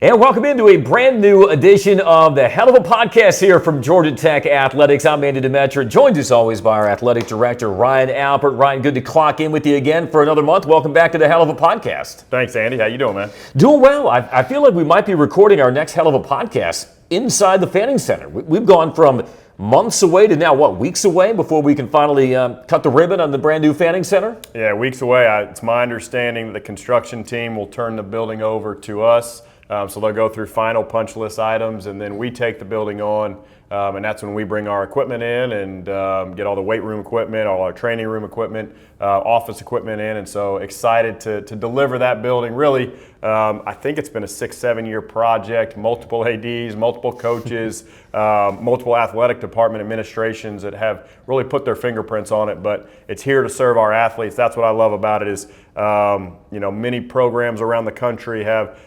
And welcome into a brand new edition of the Hell of a Podcast here from Georgia Tech Athletics. I'm Andy Demetra, joined as always by our athletic director, Ryan Albert. Ryan, good to clock in with you again for another month. Welcome back to the Hell of a Podcast. Thanks, Andy. How you doing, man? Doing well. I feel like we might be recording our next Hell of a Podcast inside the Fanning Center. We've gone from months away to now, weeks away before we can finally cut the ribbon on the brand new Fanning Center? Yeah, weeks away. It's my understanding that the construction team will turn the building over to us. So they'll go through final punch list items, and then we take the building on, and that's when we bring our equipment in and get all the weight room equipment, all our training room equipment, office equipment in, and so excited to deliver that building. Really, I think it's been a 6-7 year project, multiple ADs, multiple coaches, multiple athletic department administrations that have really put their fingerprints on it, but it's here to serve our athletes. That's what I love about it is, many programs around the country have,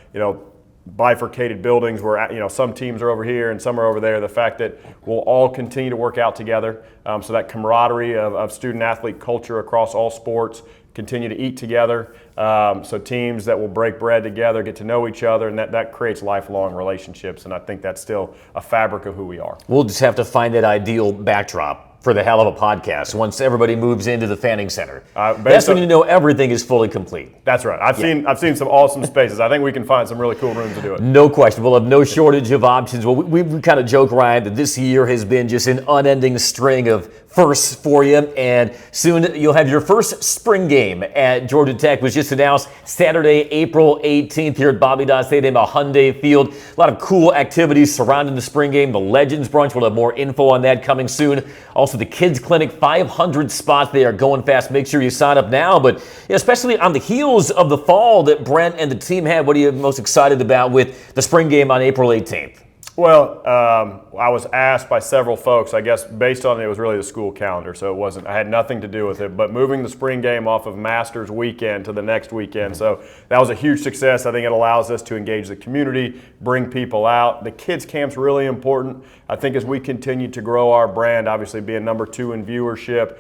bifurcated buildings where some teams are over here and some are over there. The fact that we'll all continue to work out together, so that camaraderie of student athlete culture across all sports, continue to eat together, so teams that will break bread together get to know each other, and that creates lifelong relationships, and I think that's still a fabric of who we are. We'll just have to find that ideal backdrop for the Hell of a Podcast once everybody moves into the Fanning Center. That's when you know everything is fully complete. That's right. I've seen some awesome spaces. I think we can find some really cool rooms to do it. No question. We'll have no shortage of options. Well, we kind of joke, Ryan, that this year has been just an unending string of firsts for you, and soon you'll have your first spring game at Georgia Tech, was just announced Saturday, April 18th here at Dodd Stadium, a Hyundai Field. A lot of cool activities surrounding the spring game. The Legends Brunch, we'll have more info on that coming soon. Also, the Kids Clinic, 500 spots. They are going fast. Make sure you sign up now. But especially on the heels of the fall that Brent and the team had, what are you most excited about with the spring game on April 18th? Well, I was asked by several folks, I guess based on it was really the school calendar, so I had nothing to do with it, but moving the spring game off of Masters weekend to the next weekend, so that was a huge success. I think it allows us to engage the community, bring people out. The kids camp's really important. I think as we continue to grow our brand, obviously being number 2 in viewership,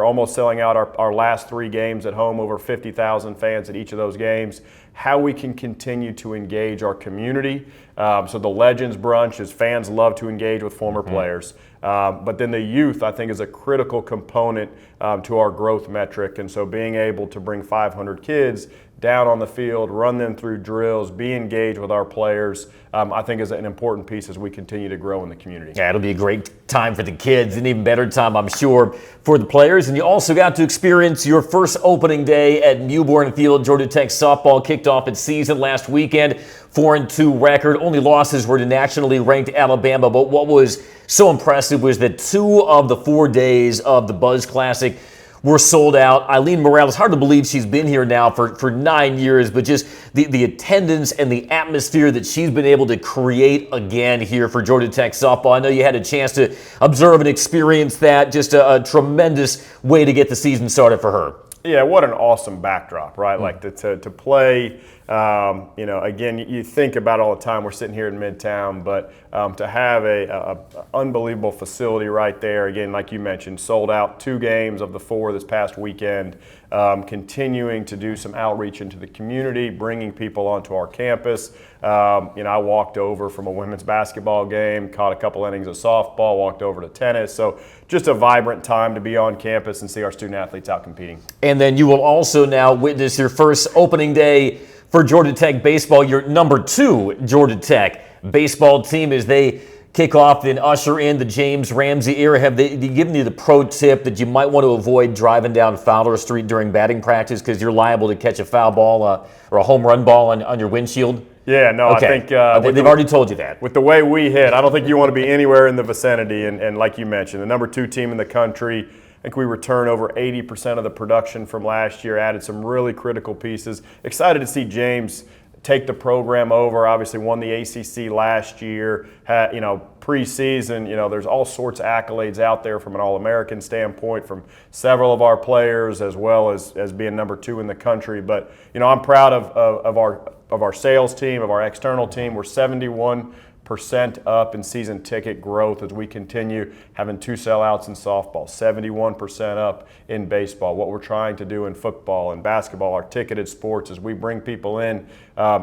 almost selling out our last 3 games at home, over 50,000 fans at each of those games, how we can continue to engage our community. So the Legends Brunch is fans love to engage with former players. But then the youth, I think, is a critical component to our growth metric. And so being able to bring 500 kids down on the field, run them through drills, be engaged with our players, I think is an important piece as we continue to grow in the community. Yeah, it'll be a great time for the kids, and even better time, I'm sure, for the players. And you also got to experience your first opening day at Newborn Field. Georgia Tech softball kicked off its season last weekend, 4-2 record. Only losses were to nationally ranked Alabama, but what was so impressive was that 2 of the 4 days of the Buzz Classic were sold out. Eileen Morales, hard to believe she's been here now for 9 years, but just the attendance and the atmosphere that she's been able to create again here for Georgia Tech softball. I know you had a chance to observe and experience that. Just a tremendous way to get the season started for her. Yeah, what an awesome backdrop, right? Like to play, again, you think about all the time, we're sitting here in Midtown, but to have a unbelievable facility right there, again, like you mentioned, sold out 2 games of the 4 this past weekend, continuing to do some outreach into the community, bringing people onto our campus. I walked over from a women's basketball game, caught a couple innings of softball, walked over to tennis. So just a vibrant time to be on campus and see our student athletes out competing. And then you will also now witness your first opening day for Georgia Tech baseball, your number 2 Georgia Tech baseball team, as they kick off and usher in the James Ramsey era. Have they given you the pro tip that you might want to avoid driving down Fowler Street during batting practice because you're liable to catch a foul ball or a home run ball on your windshield? Yeah, no, okay. I think they've already told you that. With the way we hit, I don't think you want to be anywhere in the vicinity. And like you mentioned, the number 2 team in the country, I think we returned over 80% of the production from last year, added some really critical pieces. Excited to see James take the program over. Obviously won the ACC last year. Had, preseason, there's all sorts of accolades out there from an All-American standpoint from several of our players, as well as being number 2 in the country. But I'm proud of our sales team, of our external team. We're 71% percent up in season ticket growth as we continue having 2 sellouts in softball, 71% up in baseball. What we're trying to do in football and basketball, our ticketed sports, as we bring people in,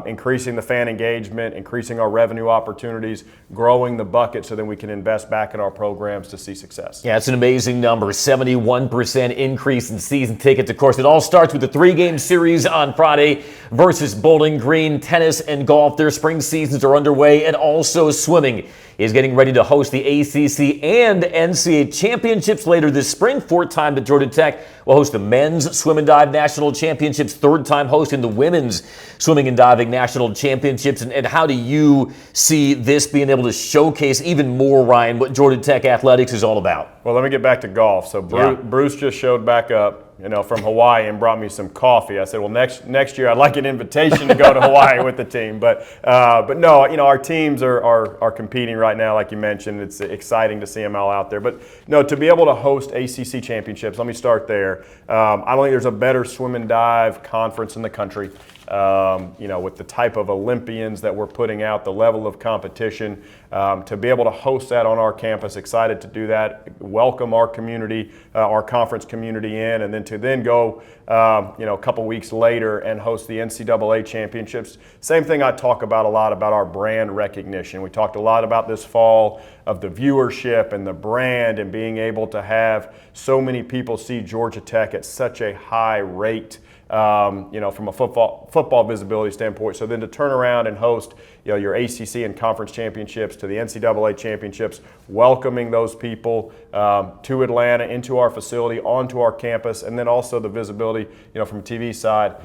increasing the fan engagement, increasing our revenue opportunities, growing the bucket so then we can invest back in our programs to see success. Yeah, it's an amazing number, 71% increase in season tickets. Of course, it all starts with the 3-game series on Friday versus Bowling Green. Tennis and golf, their spring seasons are underway, and also swimming is getting ready to host the ACC and NCAA championships later this spring. 4th time that Georgia Tech will host the men's swim and dive national championships, 3rd time hosting the women's swimming and diving national championships. And how do you see this being able to showcase even more, Ryan, what Georgia Tech athletics is all about? Well, let me get back to golf. So Bruce just showed back up, from Hawaii and brought me some coffee. I said, well, next year I'd like an invitation to go to Hawaii with the team. But no, our teams are competing right now, like you mentioned. It's exciting to see them all out there. But no, to be able to host ACC championships, let me start there. I don't think there's a better swim and dive conference in the country. With the type of Olympians that we're putting out, the level of competition, to be able to host that on our campus, excited to do that, welcome our community, our conference community in, and then to go, a couple weeks later and host the NCAA championships. Same thing I talk about a lot about our brand recognition. We talked a lot about this fall of the viewership and the brand and being able to have so many people see Georgia Tech at such a high rate. From a football visibility standpoint. So then to turn around and host, your ACC and conference championships to the NCAA championships, welcoming those people to Atlanta, into our facility, onto our campus, and then also the visibility, from TV side.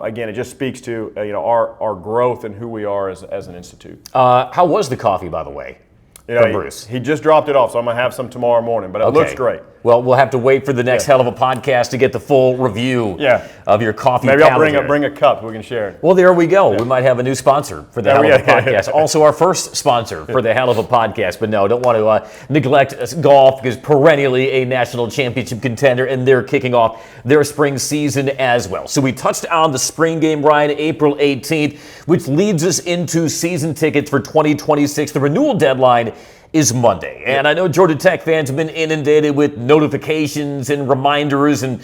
Again, it just speaks to, our growth and who we are as an institute. How was the coffee, by the way? Bruce. He just dropped it off, so I'm going to have some tomorrow morning, but it looks great. Well, we'll have to wait for the next hell of a podcast to get the full review of your coffee. Maybe I'll bring a cup. We can share it. Well, there we go. Yeah. We might have a new sponsor for the Hell of a Podcast. Also, our first sponsor for the Hell of a Podcast. But no, don't want to neglect golf, because perennially a national championship contender, and they're kicking off their spring season as well. So we touched on the spring game, Ryan, April 18th, which leads us into season tickets for 2026. The renewal deadline is Monday. And I know Georgia Tech fans have been inundated with notifications and reminders and,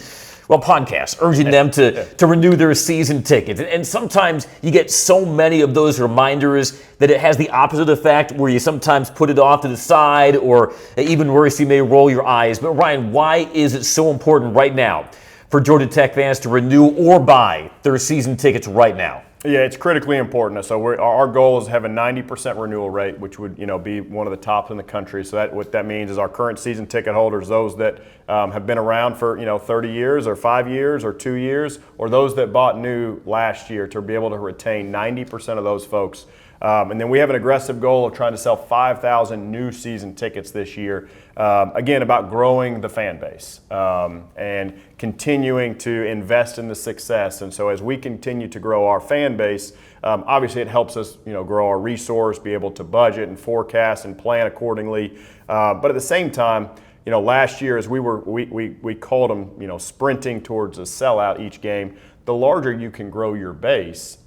podcasts urging them to renew their season tickets. And sometimes you get so many of those reminders that it has the opposite effect, where you sometimes put it off to the side, or even worse, you may roll your eyes. But Ryan, why is it so important right now for Georgia Tech fans to renew or buy their season tickets right now? Yeah, it's critically important. So our goal is to have a 90% renewal rate, which would be one of the top in the country. So what that means is our current season ticket holders, those that have been around for 30 years or 5 years or 2 years, or those that bought new last year, to be able to retain 90% of those folks. And then we have an aggressive goal of trying to sell 5,000 new season tickets this year. Again, about growing the fan base and continuing to invest in the success. And so as we continue to grow our fan base, obviously it helps us grow our resource, be able to budget and forecast and plan accordingly. But at the same time, last year, as we called them, sprinting towards a sellout each game, the larger you can grow your base,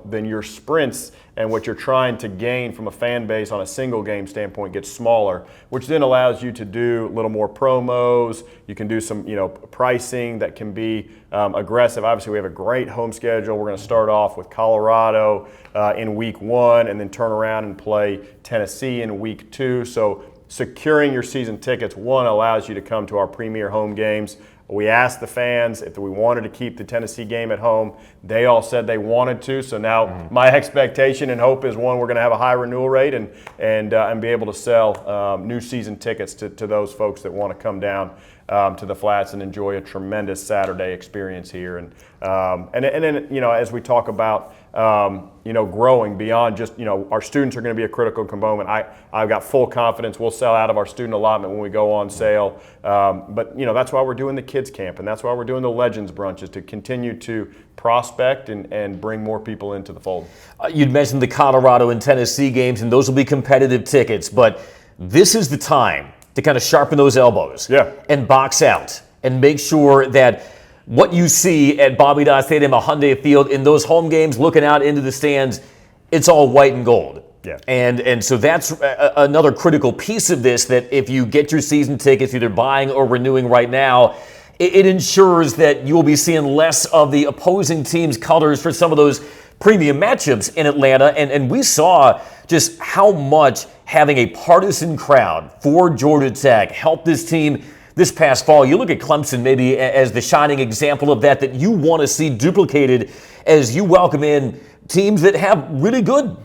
then your sprints and what you're trying to gain from a fan base on a single game standpoint gets smaller, which then allows you to do a little more promos. You can do some, pricing that can be aggressive. Obviously, we have a great home schedule. We're going to start off with Colorado in week 1, and then turn around and play Tennessee in week 2. So securing your season tickets, one, allows you to come to our premier home games. We asked the fans if we wanted to keep the Tennessee game at home. They all said they wanted to. So now my expectation and hope is, one, we're going to have a high renewal rate and be able to sell new season tickets to those folks that want to come down to the Flats and enjoy a tremendous Saturday experience here. And then as we talk about growing beyond just our students are going to be a critical component. I've got full confidence we'll sell out of our student allotment when we go on sale. But that's why we're doing the kids camp, and that's why we're doing the Legends brunches, to continue to prospect and bring more people into the fold. You'd mentioned the Colorado and Tennessee games, and those will be competitive tickets. But this is the time to kind of sharpen those elbows and box out and make sure that what you see at Dodd Stadium, a Hyundai Field, in those home games, looking out into the stands, it's all white and gold. Yeah. And so that's another critical piece of this, that if you get your season tickets, either buying or renewing right now, it ensures that you will be seeing less of the opposing team's colors for some of those premium matchups in Atlanta. And we saw just how much having a partisan crowd for Georgia Tech helped this team this past fall. You look at Clemson maybe as the shining example of that you want to see duplicated as you welcome in teams that have really good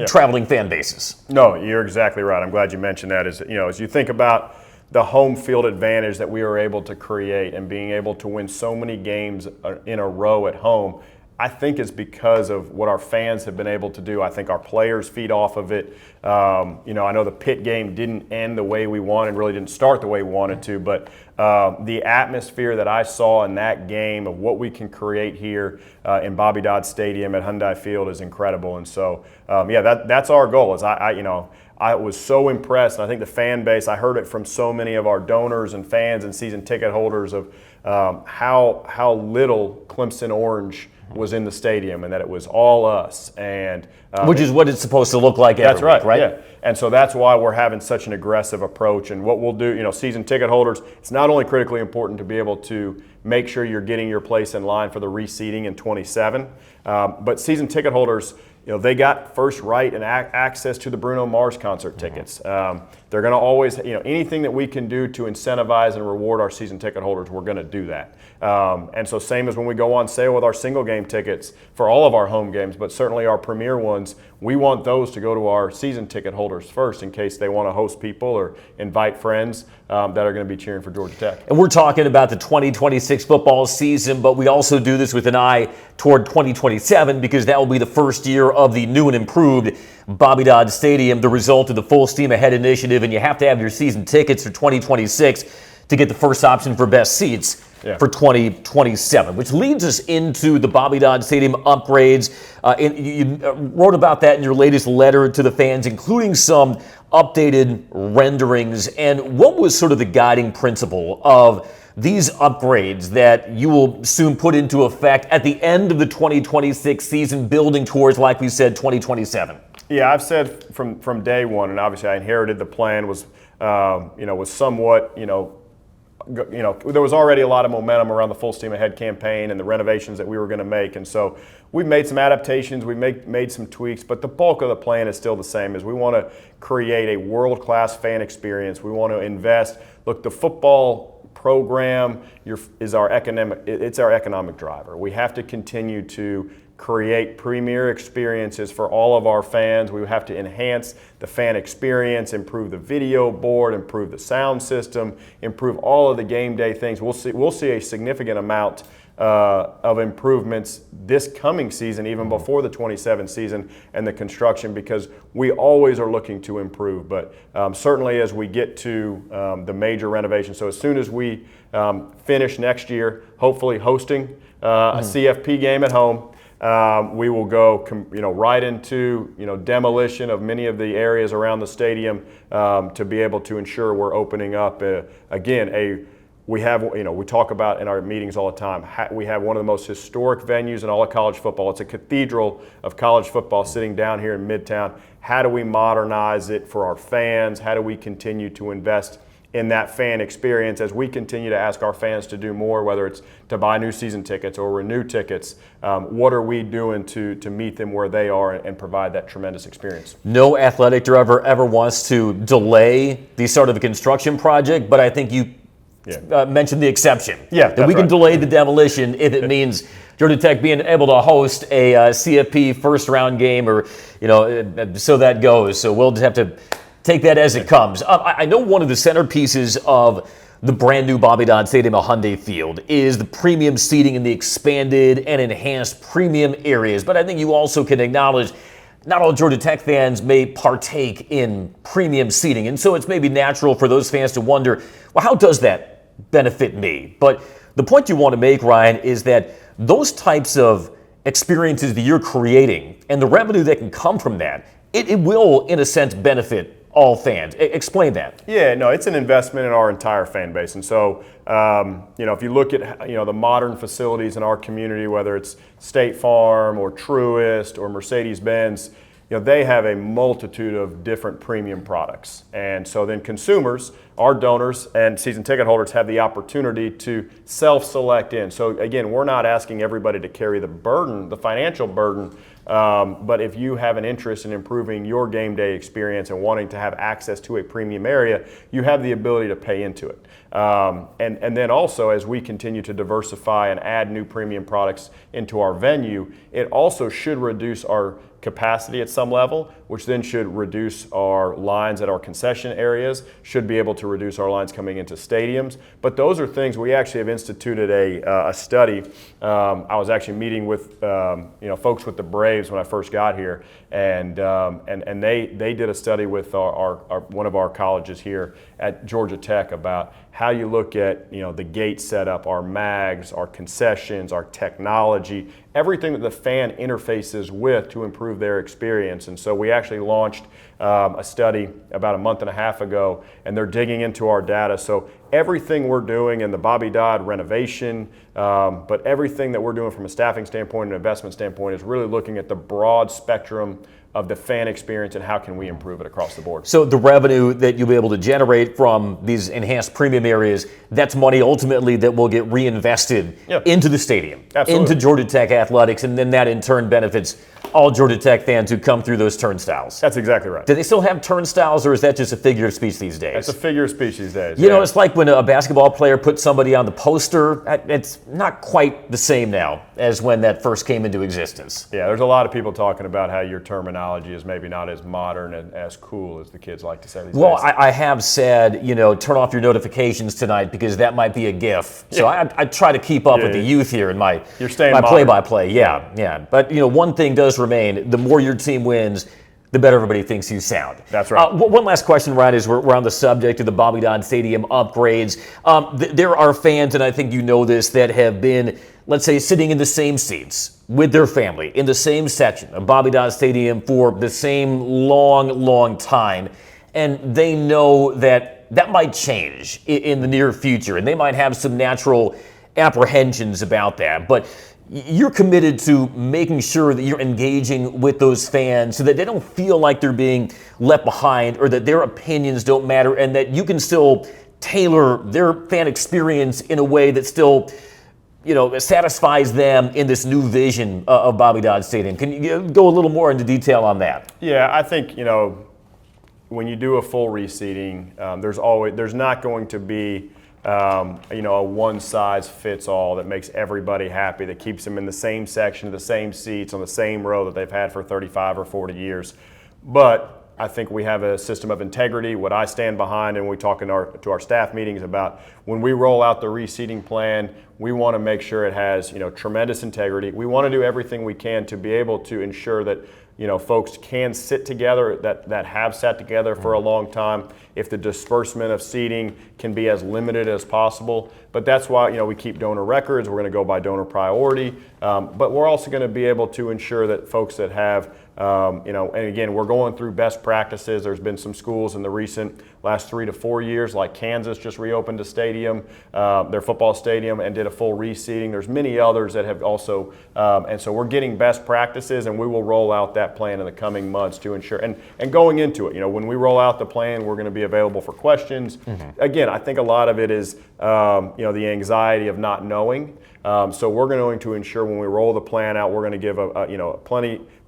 traveling fan bases. No, you're exactly right. I'm glad you mentioned that. As you think about the home field advantage that we were able to create and being able to win so many games in a row at home, I think it's because of what our fans have been able to do. I think our players feed off of it. I know the Pitt game didn't end the way we wanted, really didn't start the way we wanted to, but the atmosphere that I saw in that game of what we can create here in Dodd Stadium at Hyundai Field is incredible. And so, that's our goal. I was so impressed, and I think the fan base, I heard it from so many of our donors and fans and season ticket holders of how little Clemson Orange was in the stadium, and that it was all us, and which is what it's supposed to look like every week, right? Yeah. And so that's why we're having such an aggressive approach. And what we'll do, season ticket holders, it's not only critically important to be able to make sure you're getting your place in line for the reseeding in 27, but season ticket holders, they got first right and access to the Bruno Mars concert tickets. They're going to always, anything that we can do to incentivize and reward our season ticket holders, we're going to do that. And so same as when we go on sale with our single game tickets for all of our home games, but certainly our premier ones, we want those to go to our season ticket holders first in case they want to host people or invite friends that are going to be cheering for Georgia Tech. And we're talking about the 2026 football season, but we also do this with an eye toward 2027 because that will be the first year of the new and improved Dodd Stadium, the result of the Full Steam Ahead initiative, and you have to have your season tickets for 2026 to get the first option for best seats for 2027, which leads us into the Dodd Stadium upgrades. You wrote about that in your latest letter to the fans, including some updated renderings. And what was sort of the guiding principle of these upgrades that you will soon put into effect at the end of the 2026 season, building towards, like we said, 2027? Yeah, I've said from day one, and obviously I inherited the plan was somewhat, there was already a lot of momentum around the Full Steam Ahead campaign and the renovations that we were going to make. And so we've made some adaptations, we've made some tweaks, but the bulk of the plan is still the same. Is we want to create a world-class fan experience. We want to invest. Look, the football program is our economic driver. We have to continue to create premier experiences for all of our fans. We have to enhance the fan experience, improve the video board, improve the sound system, improve all of the game day things. We'll see a significant amount of improvements this coming season, even before the 27 season and the construction, because we always are looking to improve. But certainly as we get to the major renovation, so as soon as we finish next year, hopefully hosting a CFP game at home, we will go, right into, demolition of many of the areas around the stadium to be able to ensure we're opening up we talk about in our meetings all the time, we have one of the most historic venues in all of college football. It's a cathedral of college football sitting down here in Midtown. How do we modernize it for our fans? How do we continue to invest in that fan experience as we continue to ask our fans to do more, whether it's to buy new season tickets or renew tickets? What are we doing to meet them where they are and provide that tremendous experience? No athletic director ever wants to delay the start of a construction project, but I think you mentioned the exception. Yeah, that we can delay the demolition if it means Georgia Tech being able to host a CFP first round game, or so that goes. So we'll just have to take that as it comes. I know one of the centerpieces of the brand new Dodd Stadium at Hyundai Field is the premium seating in the expanded and enhanced premium areas, but I think you also can acknowledge not all Georgia Tech fans may partake in premium seating, and so it's maybe natural for those fans to wonder, well, how does that benefit me? But the point you want to make, Ryan, is that those types of experiences that you're creating and the revenue that can come from that, it will, in a sense, benefit all fans. Explain that. Yeah, no, it's an investment in our entire fan base. And so, if you look at, the modern facilities in our community, whether it's State Farm or Truist or Mercedes-Benz, they have a multitude of different premium products. And so then consumers, our donors and season ticket holders have the opportunity to self-select in. So again, we're not asking everybody to carry the burden, the financial burden, but if you have an interest in improving your game day experience and wanting to have access to a premium area, you have the ability to pay into it. And then also, as we continue to diversify and add new premium products into our venue, it also should reduce our capacity at some level, which then should reduce our lines at our concession areas, should be able to reduce our lines coming into stadiums. But those are things we actually have instituted a study. I was actually meeting with folks with the Braves when I first got here, and they did a study with our one of our colleges here at Georgia Tech about how you look at the gate setup, our mags, our concessions, our technology, everything that the fan interfaces with to improve their experience. And so we actually launched a study about a month and a half ago, and they're digging into our data. So everything we're doing in the Bobby Dodd renovation, but everything that we're doing from a staffing standpoint and investment standpoint is really looking at the broad spectrum of the fan experience and how can we improve it across the board. So the revenue that you'll be able to generate from these enhanced premium areas, that's money ultimately that will get reinvested into the stadium, into Georgia Tech athletics, and then that in turn benefits all Georgia Tech fans who come through those turnstiles. That's exactly right. Do they still have turnstiles, or is that just a figure of speech these days? It's a figure of speech these days. You know, it's like when a basketball player puts somebody on the poster. It's not quite the same now as when that first came into existence. Yeah, there's a lot of people talking about how your terminology is maybe not as modern and as cool as the kids like to say these days. Well, I have said, turn off your notifications tonight because that might be a GIF. So I try to keep up with the youth here in my play-by-play. Yeah. But, one thing does remain. The more your team wins, the better everybody thinks you sound. That's right. One last question, Ryan, is we're on the subject of the Bobby Dodd Stadium upgrades. There are fans, and I think you know this, that have been, let's say, sitting in the same seats with their family in the same section of Bobby Dodd Stadium for the same long time, and they know that might change in the near future, and they might have some natural apprehensions about that. But you're committed to making sure that you're engaging with those fans so that they don't feel like they're being left behind or that their opinions don't matter, and that you can still tailor their fan experience in a way that still satisfies them in this new vision of Bobby Dodd Stadium. Can you go a little more into detail on that? Yeah, I think, when you do a full reseating, there's not going to be a one-size-fits-all that makes everybody happy, that keeps them in the same section, the same seats, on the same row that they've had for 35 or 40 years. But I think we have a system of integrity. What I stand behind, and we talk to our staff meetings about when we roll out the reseating plan, we want to make sure it has tremendous integrity. We want to do everything we can to be able to ensure that folks can sit together, that have sat together for a long time, if the disbursement of seating can be as limited as possible. But that's why we keep donor records. We're going to go by donor priority, but we're also going to be able to ensure that folks that have and again, we're going through best practices. There's been some schools in the recent last 3 to 4 years, like Kansas just reopened a stadium, their football stadium, and did a full reseating. There's many others that have also, and so we're getting best practices, and we will roll out that plan in the coming months to ensure, and going into it, when we roll out the plan, we're going to be available for questions. Again, I think a lot of it is, the anxiety of not knowing. So we're going to ensure when we roll the plan out, we're going to give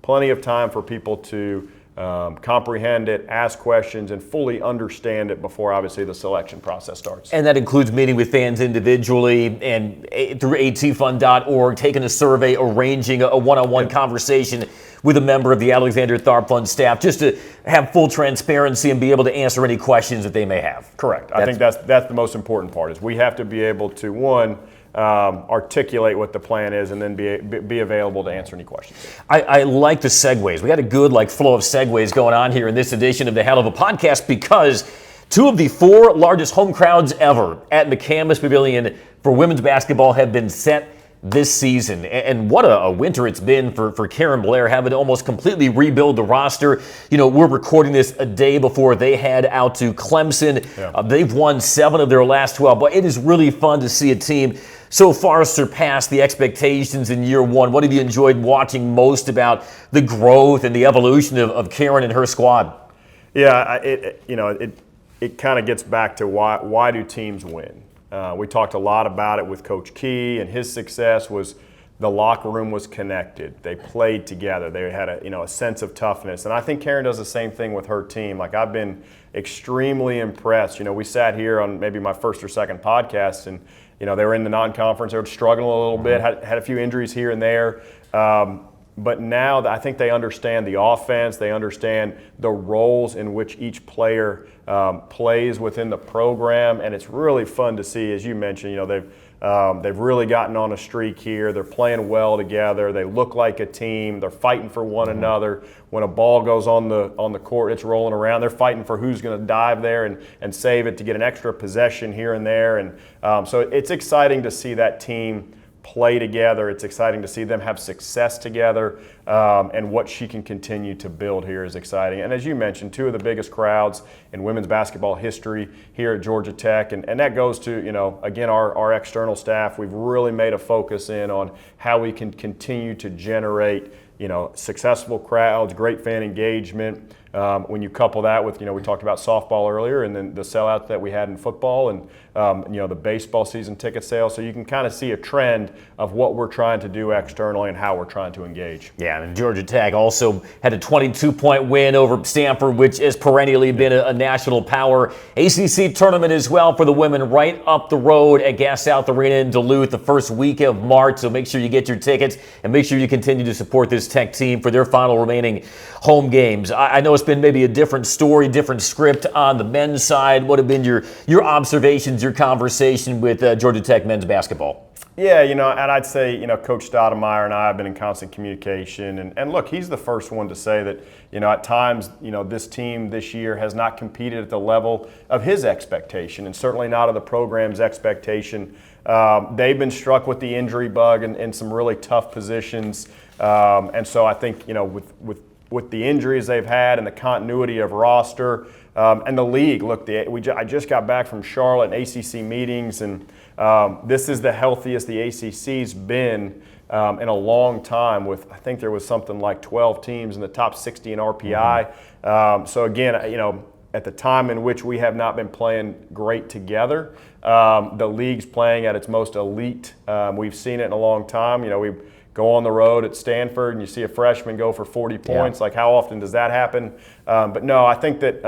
plenty of time for people to comprehend it, ask questions, and fully understand it before obviously the selection process starts. And that includes meeting with fans individually and through atfund.org, taking a survey, arranging a one-on-one conversation with a member of the Alexander Tharp Fund staff, just to have full transparency and be able to answer any questions that they may have. Correct. I think that's the most important part, is we have to be able to, one, articulate what the plan is, and then be available to answer any questions. I like the segues. We got a good flow of segues going on here in this edition of the Hell of a Podcast, because 2 of the 4 largest home crowds ever at McCamus Pavilion for women's basketball have been set this season. And what a winter it's been for Karen Blair, having to almost completely rebuild the roster. You know, we're recording this a day before they head out to Clemson. Yeah. They've won 7 of their last 12, but it is really fun to see a team so far surpass the expectations in year one. What have you enjoyed watching most about the growth and the evolution of Karen and her squad? Yeah, it kind of gets back to why do teams win? We talked a lot about it with Coach Key, and his success was the locker room was connected. They played together. They had a sense of toughness. And I think Karen does the same thing with her team. Like, I've been extremely impressed. You know, we sat here on maybe my first or second podcast, and they were in the non-conference. They were struggling a little bit, had a few injuries here and there. But now I think they understand the offense. They understand the roles in which each player plays within the program, and it's really fun to see. As you mentioned, they've really gotten on a streak here. They're playing well together. They look like a team. They're fighting for one another. When a ball goes on the court, it's rolling around. They're fighting for who's going to dive there and save it to get an extra possession here and there. And so it's exciting to see that team play together. It's exciting to see them have success together, and what she can continue to build here is exciting. And as you mentioned, 2 of the biggest crowds in women's basketball history here at Georgia Tech, and that goes to, again, our external staff. We've really made a focus in on how we can continue to generate successful crowds, great fan engagement. When you couple that with, we talked about softball earlier, and then the sellouts that we had in football, and the baseball season ticket sales. So you can kind of see a trend of what we're trying to do externally and how we're trying to engage. Yeah, and Georgia Tech also had a 22-point win over Stanford, which has perennially been a national power. ACC tournament as well for the women right up the road at Gas South Arena in Duluth the first week of March. So make sure you get your tickets, and make sure you continue to support this Tech team for their final remaining home games. I know it's been maybe a different story, different script on the men's side. What have been your observations, your conversation with Georgia Tech men's basketball? Yeah, and I'd say, Coach 𝗛𝗏𝗧 and I have been in constant communication. And look, he's the first one to say that, at times, this team this year has not competed at the level of his expectation, and certainly not of the program's expectation. They've been struck with the injury bug in some really tough positions. And so I think, with the injuries they've had and the continuity of roster, and the league. Look, I just got back from Charlotte and ACC meetings, and this is the healthiest the ACC's been in a long time. With, I think there was something like 12 teams in the top 60 in RPI. So again, at the time in which we have not been playing great together, the league's playing at its most elite. We've seen it in a long time. We go on the road at Stanford and you see a freshman go for 40 points. Yeah. Like, how often does that happen? But no, I think that,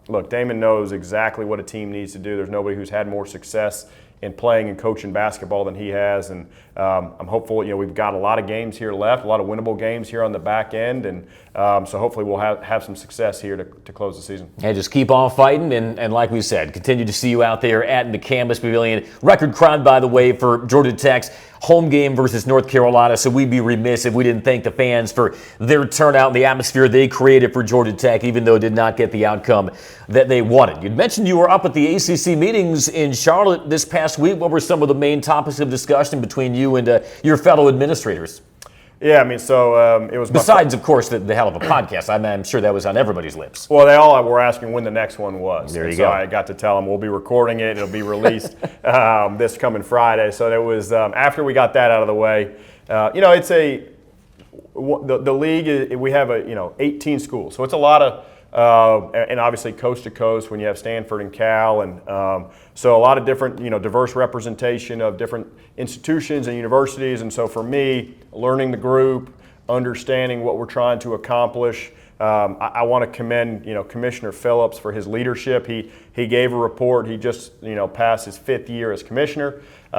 look, Damon knows exactly what a team needs to do. There's nobody who's had more success in playing and coaching basketball than he has. And I'm hopeful, we've got a lot of games here left, a lot of winnable games here on the back end. And so hopefully we'll have some success here to close the season. And just keep on fighting. And like we said, continue to see you out there at the Campus Pavilion. Record crowd, by the way, for Georgia Tech's home game versus North Carolina. So we'd be remiss if we didn't thank the fans for their turnout and the atmosphere they created for Georgia Tech, even though it did not get the outcome that they wanted. You'd mentioned you were up at the ACC meetings in Charlotte this past week. What were some of the main topics of discussion between you and your fellow administrators? Yeah, so it was besides, of course, the hell of a podcast. I'm sure that was on everybody's lips. Well, they all were asking when the next one was. There you go. So I got to tell them we'll be recording it. It'll be released this coming Friday. So it was after we got that out of the way. It's the league. We have 18 schools, so it's a lot of. And obviously coast to coast when you have Stanford and Cal, and so a lot of different, diverse representation of different institutions and universities. And so for me, learning the group, understanding what we're trying to accomplish, I want to commend, Commissioner Phillips for his leadership. He gave a report. He just, passed his 5th year as commissioner. They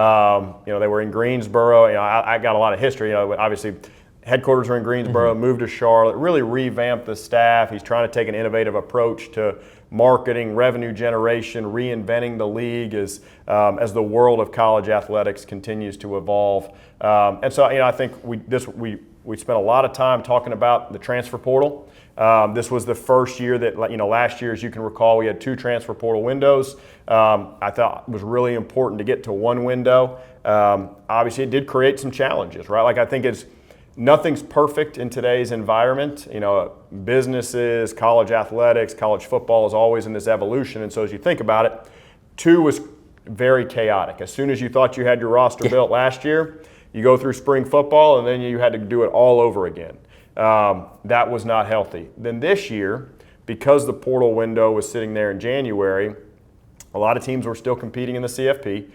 were in Greensboro. I got a lot of history. Obviously. Headquarters are in Greensboro, moved to Charlotte, really revamped the staff. He's trying to take an innovative approach to marketing, revenue generation, reinventing the league as the world of college athletics continues to evolve. And so, I think we spent a lot of time talking about the transfer portal. This was the first year that, last year, as you can recall, we had 2 transfer portal windows. I thought it was really important to get to one window. obviously it did create some challenges, right? Like I think nothing's perfect in today's environment. Businesses, college athletics, college football is always in this evolution. And so as you think about it, 2 was very chaotic. As soon as you thought you had your roster built last year, you go through spring football and then you had to do it all over again. That was not healthy. Then this year, because the portal window was sitting there in January, a lot of teams were still competing in the CFP.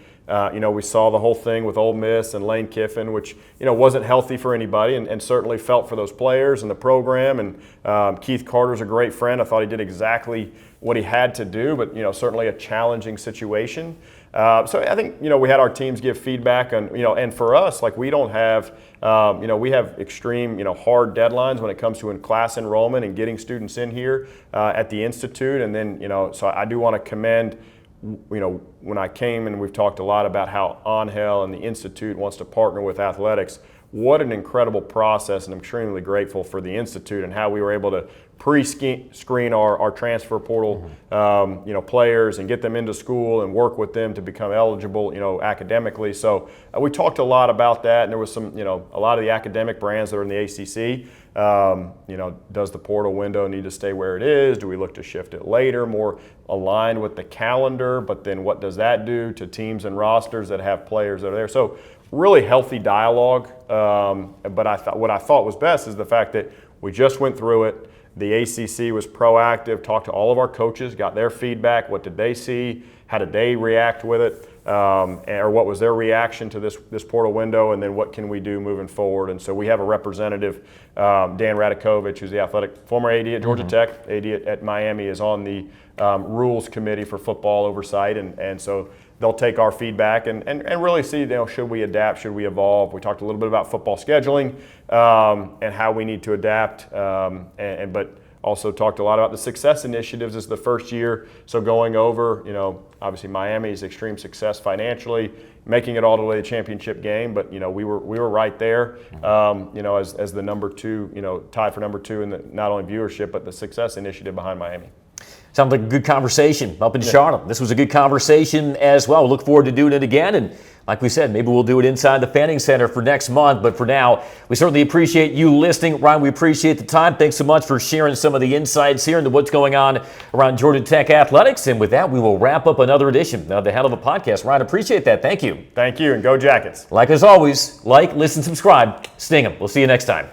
We saw the whole thing with Ole Miss and Lane Kiffin, which wasn't healthy for anybody, and certainly felt for those players and the program. And Keith Carter's a great friend. I thought he did exactly what he had to do, but certainly a challenging situation. So I think we had our teams give feedback on and for us, like we don't have we have extreme hard deadlines when it comes to class enrollment and getting students in here at the Institute. And then so I do want to commend. When I came, and we've talked a lot about how Angel and the Institute wants to partner with athletics. What an incredible process, and I'm extremely grateful for the Institute and how we were able to pre-screen our transfer portal players and get them into school and work with them to become eligible academically. So we talked a lot about that, and there was some a lot of the academic brands that are in the ACC. Does the portal window need to stay where it is? Do we look to shift it later, more aligned with the calendar? But then what does that do to teams and rosters that have players that are there? So really healthy dialogue. But what I thought was best is the fact that we just went through it. The ACC was proactive, talked to all of our coaches, got their feedback. What did they see? How did they react with it? Or what was their reaction to this portal window? And then what can we do moving forward? And so we have a representative, Dan Radakovich, who's the former AD at Georgia Tech, AD at Miami, is on the rules committee for football oversight. And so they'll take our feedback and really see, should we adapt, should we evolve? We talked a little bit about football scheduling and how we need to adapt, but also talked a lot about the success initiatives. This is the first year, so going over, obviously Miami's extreme success financially, making it all the way to the championship game, but we were right there, as the number 2, tied for number 2 in the not only viewership but the success initiative behind Miami. Sounds like a good conversation up in Charlotte. This was a good conversation as well. Look forward to doing it again. And like we said, maybe we'll do it inside the Fanning Center for next month. But for now, we certainly appreciate you listening. Ryan, we appreciate the time. Thanks so much for sharing some of the insights here into what's going on around Georgia Tech athletics. And with that, we will wrap up another edition of the Hell of a Podcast. Ryan, appreciate that. Thank you. Thank you, and go Jackets. Like as always, listen, subscribe, sting 'em. We'll see you next time.